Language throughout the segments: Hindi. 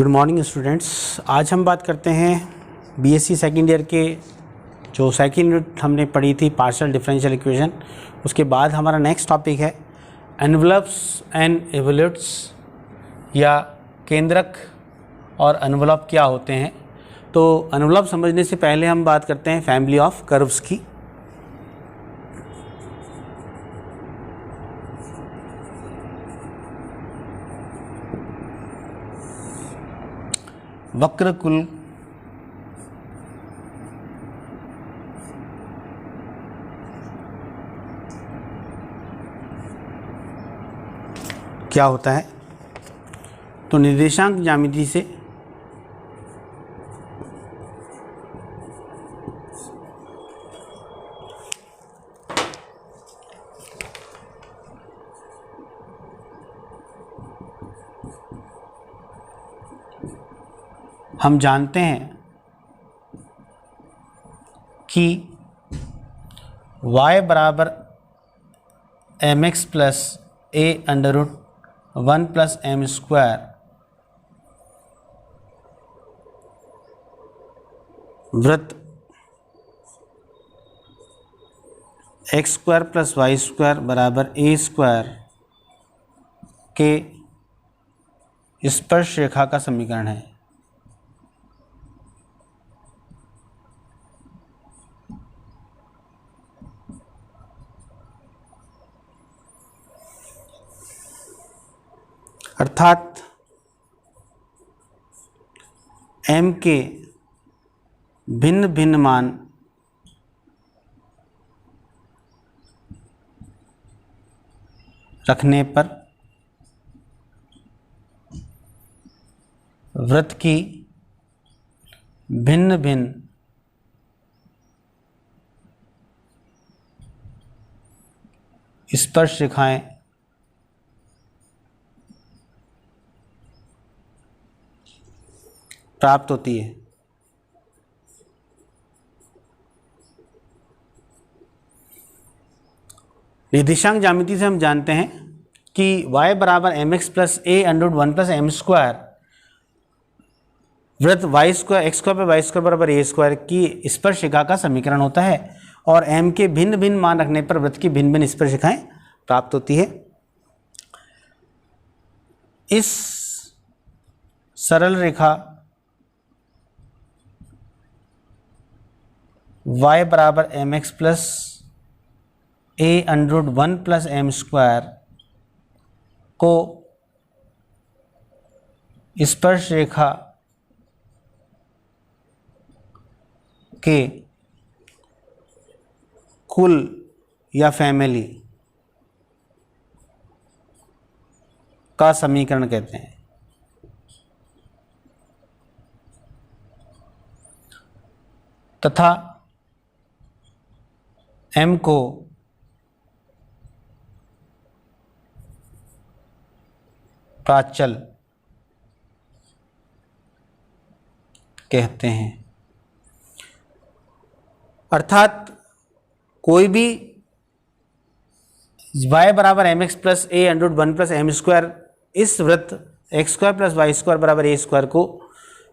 Good morning students. आज हम बात करते हैं बीएससी सेकेंड ईयर के जो सेकेंड यूनिट हमने पढ़ी थी पार्शियल डिफरेंशियल इक्वेशन। उसके बाद हमारा नेक्स्ट टॉपिक है एनवलप्स एंड इवोल्यूट्स, या केंद्रक और एनवलप क्या होते हैं। तो एनवलप समझने से पहले हम बात करते हैं फैमिली ऑफ कर्व्स की। वक्रकुल क्या होता है? तो निर्देशांक ज्यामिति से हम जानते हैं कि y बराबर mx plus a under root 1 plus M square वृत्त x square plus Y square बराबर ए स्क्वायर के स्पर्श रेखा का समीकरण है। अर्थात m के भिन्न भिन्न मान रखने पर वृत्त की भिन्न भिन्न स्पर्श रेखाएं प्राप्त होती है। निर्देशांक ज्यामिति से हम जानते हैं कि y बराबर एम एक्स प्लस ए under root 1 plus M square वृत्त वाई स्क्वायर एक्स स्क्वायर पर वाई स्क्वायर बराबर ए स्क्वायर की स्पर्श रेखा का समीकरण होता है, और m के भिन्न भिन्न मान रखने पर वृत्त की भिन्न भिन्न स्पर्श रेखाएं प्राप्त होती है। इस सरल रेखा y बराबर एम एक्स प्लस ए under root 1 plus M square को स्पर्श रेखा के कुल या फैमिली का समीकरण कहते हैं। तथा m को प्राचल कहते हैं। अर्थात कोई भी y बराबर एम एक्स प्लस ए under root 1 plus M square इस वृत्त x square plus Y square बराबर ए स्क्वायर को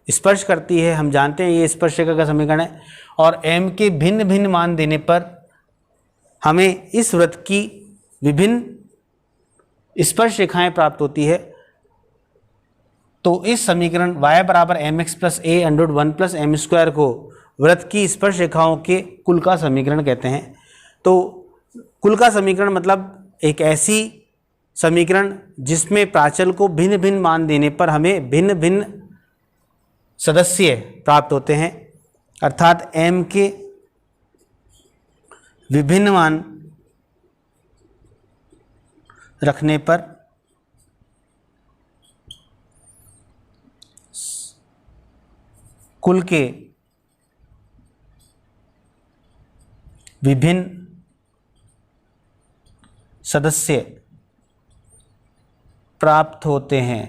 स्पर्श करती है। हम जानते हैं ये स्पर्श रेखा का समीकरण है, और m के भिन्न भिन्न मान देने पर हमें इस वृत्त की विभिन्न स्पर्श रेखाएं प्राप्त होती है। तो इस समीकरण y बराबर एम एक्स प्लस ए under root 1 plus M square को वृत्त की स्पर्श रेखाओं के कुल का समीकरण कहते हैं। तो कुल का समीकरण मतलब एक ऐसी समीकरण जिसमें प्राचल को भिन्न भिन्न मान देने पर हमें भिन्न भिन्न सदस्य प्राप्त होते हैं। अर्थात m के विभिन्न मान रखने पर कुल के विभिन्न सदस्य प्राप्त होते हैं।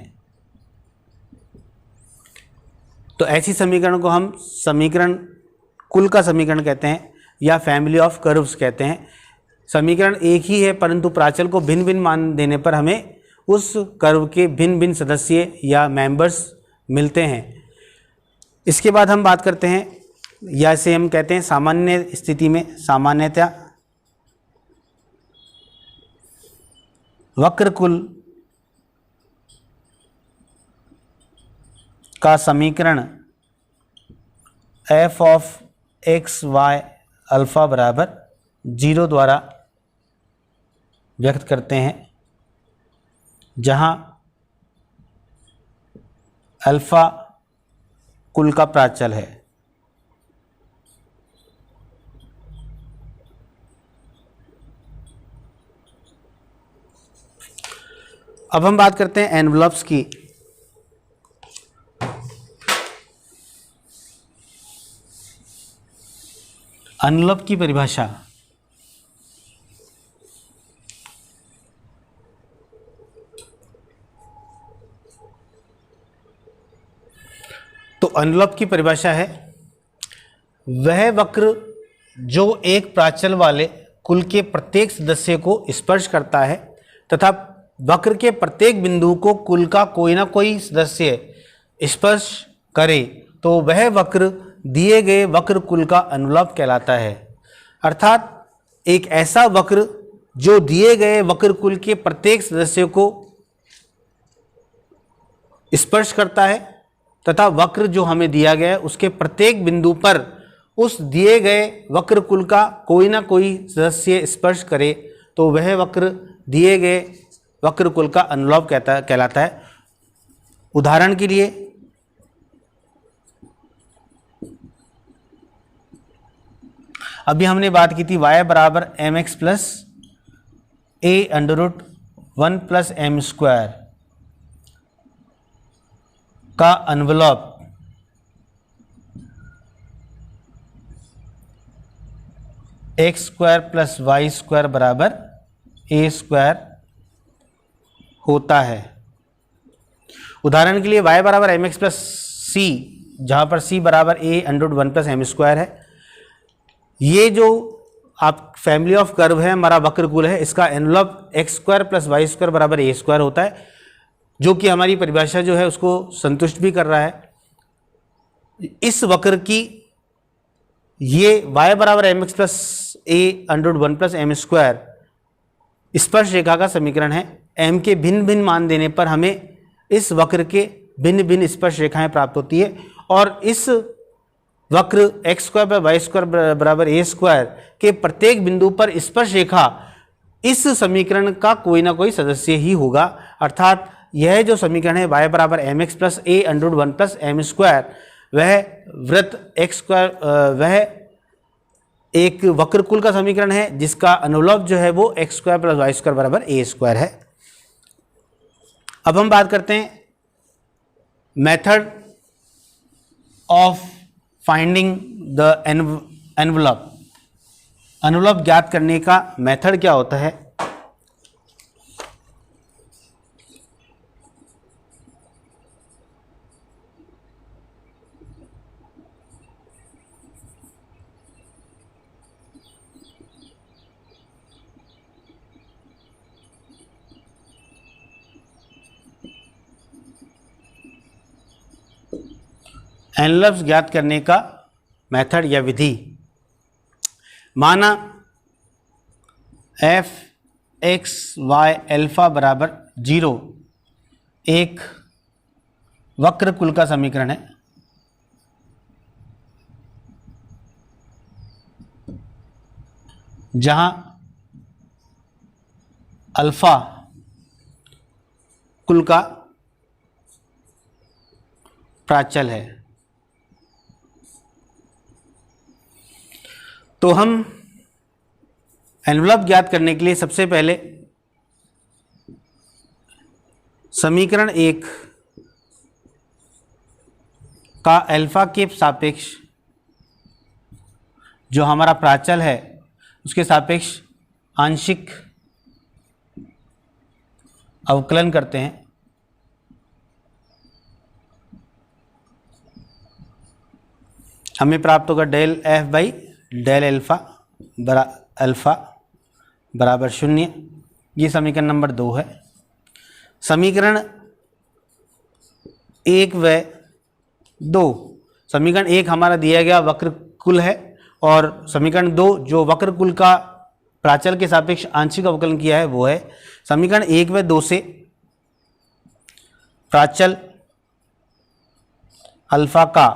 तो ऐसी समीकरण को हम समीकरण कुल का समीकरण कहते हैं या फैमिली ऑफ कर्व्स कहते हैं। समीकरण एक ही है परंतु प्राचल को भिन्न भिन्न मान देने पर हमें उस कर्व के भिन्न भिन्न सदस्य या मेंबर्स मिलते हैं। इसके बाद हम बात करते हैं, या इसे हम कहते हैं सामान्य स्थिति में सामान्यतया वक्रकुल का समीकरण f of x y alpha बराबर 0 द्वारा व्यक्त करते हैं, जहाँ अल्फ़ा कुल का प्राचल है। अब हम बात करते हैं एनवलप्स की। एनवलप की परिभाषा तो एनवलप की परिभाषा है वह वक्र जो एक प्राचल वाले कुल के प्रत्येक सदस्य को स्पर्श करता है तथा वक्र के प्रत्येक बिंदु को कुल का कोई ना कोई सदस्य स्पर्श करे तो वह वक्र दिए गए वक्र कुल का एनवलप कहलाता है। अर्थात एक ऐसा वक्र जो दिए गए वक्र कुल के प्रत्येक सदस्य को स्पर्श करता है तथा वक्र जो हमें दिया गया है उसके प्रत्येक बिंदु पर उस दिए गए वक्र कुल का कोई ना कोई सदस्य स्पर्श करे तो वह वक्र दिए गए वक्र कुल का एनवलप कहलाता है। उदाहरण के लिए अभी हमने बात की थी y बराबर एम एक्स प्लस ए under root 1 plus M square का envelope x square plus Y square बराबर ए स्क्वायर होता है। उदाहरण के लिए y बराबर एम एक्स प्लस सी, जहाँ पर c बराबर a under root 1 plus M square है। ये जो आप फैमिली ऑफ कर्व है, हमारा वक्र कुल है, इसका envelope x square plus Y square बराबर ए स्क्वायर होता है, जो कि हमारी परिभाषा जो है उसको संतुष्ट भी कर रहा है। इस वक्र की ये y बराबर एम एक्स प्लस ए under root 1 plus M square स्पर्श रेखा का समीकरण है। m के भिन्न भिन्न मान देने पर हमें इस वक्र के भिन्न भिन्न स्पर्श रेखाएं प्राप्त होती है और इस वक्र x square by y square बराबर ए स्क्वायर के प्रत्येक बिंदु पर स्पर्श रेखा इस समीकरण का कोई ना कोई सदस्य ही होगा। अर्थात यह जो समीकरण है y बराबर एम एक्स प्लस ए under root 1 plus M square, वह वृत्त एक्स स्क्वायर वह एक वक्र कुल का समीकरण है जिसका एनवलप जो है वो x square plus Y square बराबर ए स्क्वायर है। अब हम बात करते हैं method of finding the envelope. Envelope ज्ञात करने का मेथड क्या होता है? एनवलप्स ज्ञात करने का मेथड या विधि, माना एफ एक्स वाई अल्फा बराबर 0 एक वक्र कुल का समीकरण है। जहां अल्फा कुल का प्राचल है। तो हम एनवलप ज्ञात करने के लिए सबसे पहले समीकरण 1 का अल्फा के सापेक्ष जो हमारा प्राचल है उसके सापेक्ष आंशिक अवकलन करते हैं। हमें प्राप्त होगा del f by del alpha बराबर 0। ये समीकरण नंबर 2 है। समीकरण 1 व 2। समीकरण 1 हमारा दिया गया वक्र कुल है, और समीकरण 2 जो वक्र कुल का प्राचल के सापेक्ष आंशिक अवकलन किया है वो है। समीकरण 1 व 2 से प्राचल अल्फा का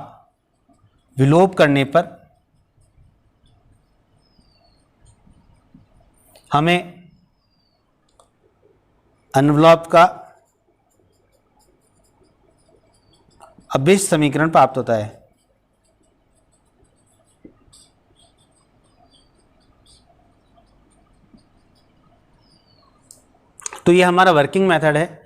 विलोप करने पर हमें एनवलप का अभीष्ट समीकरण प्राप्त होता है। तो ये हमारा वर्किंग मेथड है,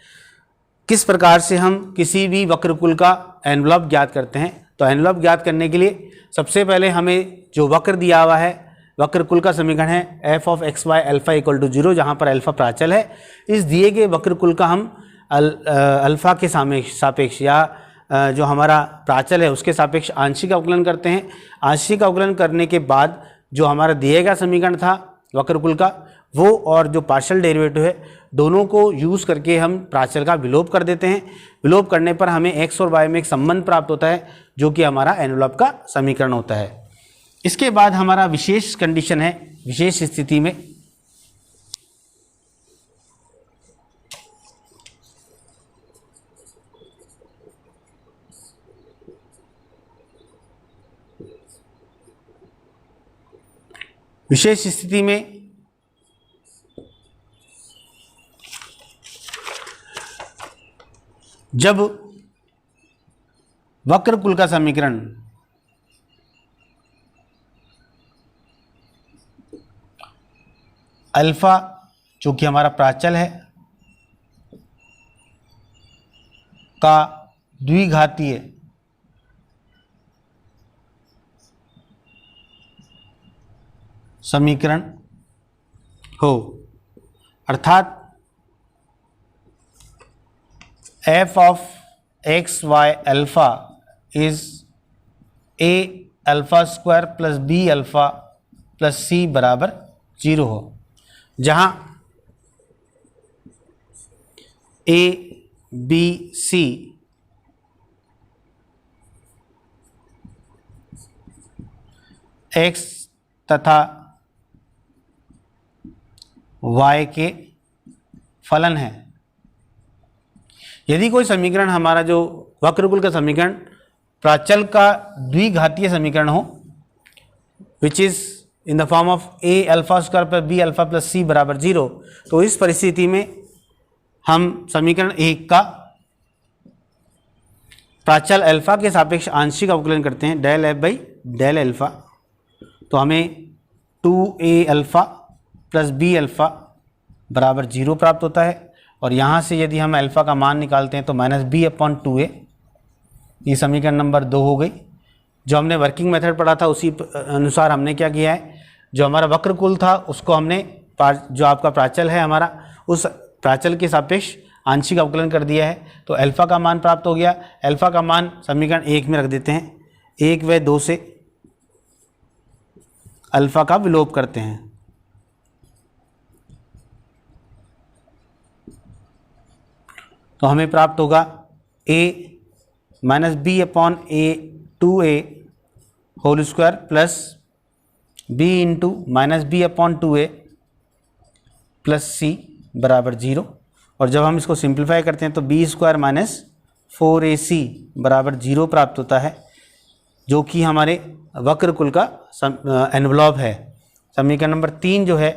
किस प्रकार से हम किसी भी वक्रकुल का एनवलप ज्ञात करते हैं। तो एनवलप ज्ञात करने के लिए सबसे पहले हमें जो वक्र दिया हुआ है, वक्रकुल का समीकरण है f of x y alpha equal to 0, जहाँ पर अल्फा प्राचल है। इस दिए गए वक्रकुल का हम अल्फा के सापेक्ष या जो हमारा प्राचल है उसके सापेक्ष आंशिक अवकलन करते हैं। आंशिक अवकलन करने के बाद जो हमारा दिया गया समीकरण था वक्रकुल का, वो और जो पार्शियल डेरिवेटिव है दोनों को यूज़ करके हम प्राचल का विलोप कर देते हैं। विलोप करने पर हमें x और y में एक संबंध प्राप्त होता है जो कि हमारा एनवलप का समीकरण होता है। इसके बाद हमारा विशेष कंडीशन है, विशेष स्थिति में जब वक्रकुल का समीकरण अल्फा जो कि हमारा प्राचल है का द्विघातीय समीकरण हो, अर्थात f of x y alpha is a alpha square plus b alpha plus c बराबर 0 हो, जहाँ a b c x तथा y के फलन है। यदि कोई समीकरण हमारा जो वक्रकुल का समीकरण प्राचल का द्विघातीय समीकरण हो, which is in the form of a alpha square plus b alpha plus c बराबर 0, तो इस परिस्थिति में हम समीकरण 1 का प्राचल अल्फा के सापेक्ष आंशिक अवकलन करते हैं del f by del alpha. तो हमें 2a alpha plus b alpha बराबर 0 प्राप्त होता है, और यहाँ से यदि हम अल्फ़ा का मान निकालते हैं तो माइनस b अपॉन 2a, ये समीकरण नंबर 2 हो गई। जो हमने वर्किंग मेथड पढ़ा था उसी अनुसार हमने क्या किया है, जो हमारा वक्रकुल था उसको हमने जो आपका प्राचल है हमारा, उस प्राचल के सापेक्ष आंशिक अवकलन कर दिया है, तो अल्फ़ा का मान प्राप्त हो गया। अल्फ़ा का मान समीकरण 1 में रख देते हैं, 1 व 2 से अल्फ़ा का विलोप करते हैं। तो हमें प्राप्त होगा a minus b upon a 2a whole square plus b into minus b upon 2a plus c बराबर 0, और जब हम इसको सिंप्लीफाई करते हैं तो b स्क्वायर माइनस 4ac बराबर 0 प्राप्त होता है, जो कि हमारे वक्रकुल का एनवलप है। समीकरण नंबर 3 जो है,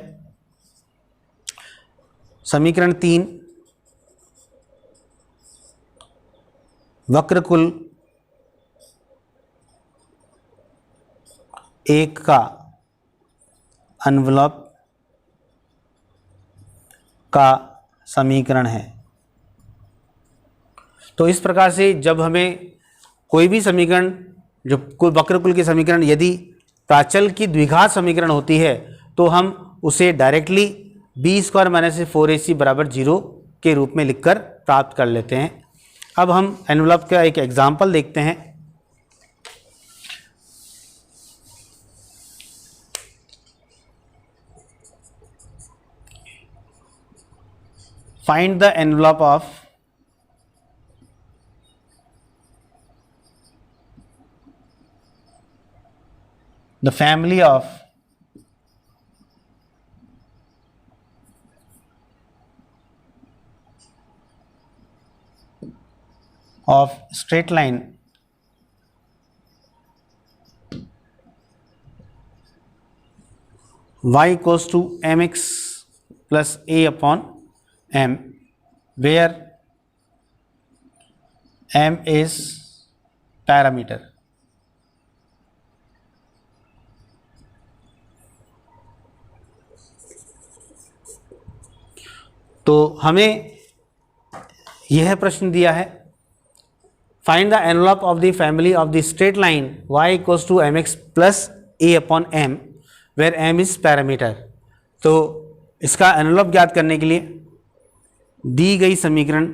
समीकरण 3 वक्रकुल 1 का एनवलप का समीकरण है। तो इस प्रकार से जब हमें कोई भी समीकरण, जो कोई वक्रकुल के समीकरण यदि प्राचल की द्विघात समीकरण होती है तो हम उसे directly b square minus 4ac बराबर 0 के रूप में लिखकर प्राप्त कर लेते हैं। अब हम एनवलप का एक एग्जाम्पल देखते हैं। Find the envelope of the family of straight line y equals to mx plus a upon m, where m is parameter. तो हमें यह प्रश्न दिया है, find the envelope of the family of the straight line y equals to mx plus a upon m where m is parameter. तो इसका एनवेलप ज्ञात करने के लिए दी गई समीकरण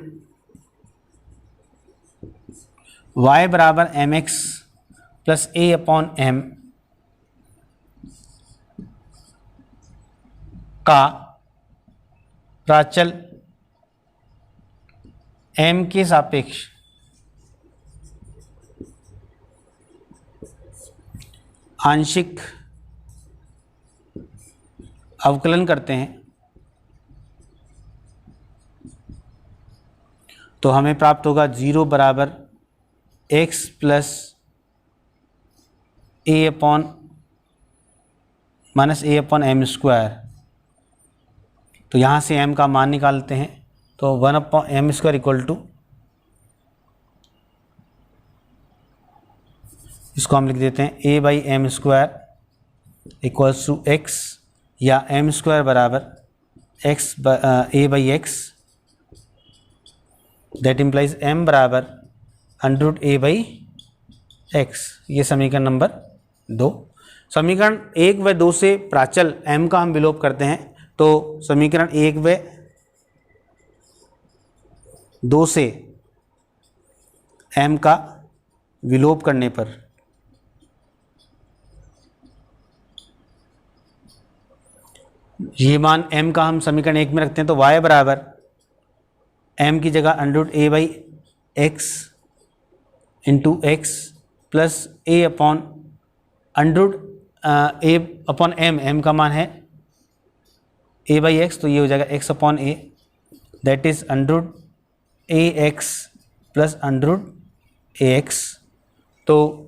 y बराबर mx plus a upon m का प्राचल m के सापेक्ष आंशिक अवकलन करते हैं तो हमें प्राप्त होगा 0 बराबर x plus a upon minus a upon m square. तो यहाँ से m का मान निकालते हैं तो 1 upon m square equal to, इसको हम लिख देते हैं a by m square equals to x, या एम स्क्वायर बराबर x a by x, that implies m बराबर अंडर a बाई एक्स। ये समीकरण नंबर 2। समीकरण 1 व 2 से प्राचल m का हम विलोप करते हैं तो समीकरण 1 व 2 से m का विलोप करने पर ये मान m का हम समीकरण 1 में रखते हैं तो y बराबर m की जगह under a by x into x plus a upon under a upon m का मान है a बाई एक्स, तो ये हो जाएगा x upon a, that is under a x plus under a x. तो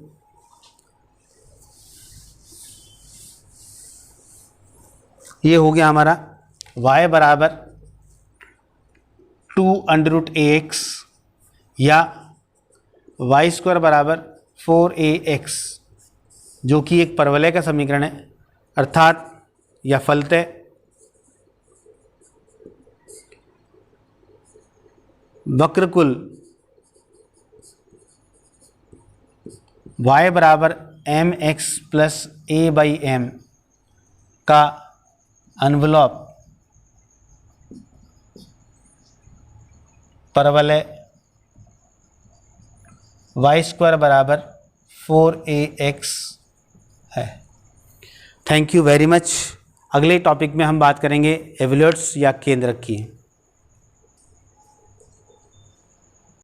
ये हो गया हमारा y बराबर 2 अंडर रूट ए एक्स या वाई स्क्वायर बराबर 4ax, जो कि एक परवलय का समीकरण है, अर्थात या फलतः वक्रकुल y बराबर mx plus a by m का एनवेलप परवलय वाई स्क्वायर बराबर 4ax है। Thank you very much. अगले टॉपिक में हम बात करेंगे एवोल्यूट्स या केंद्रक की।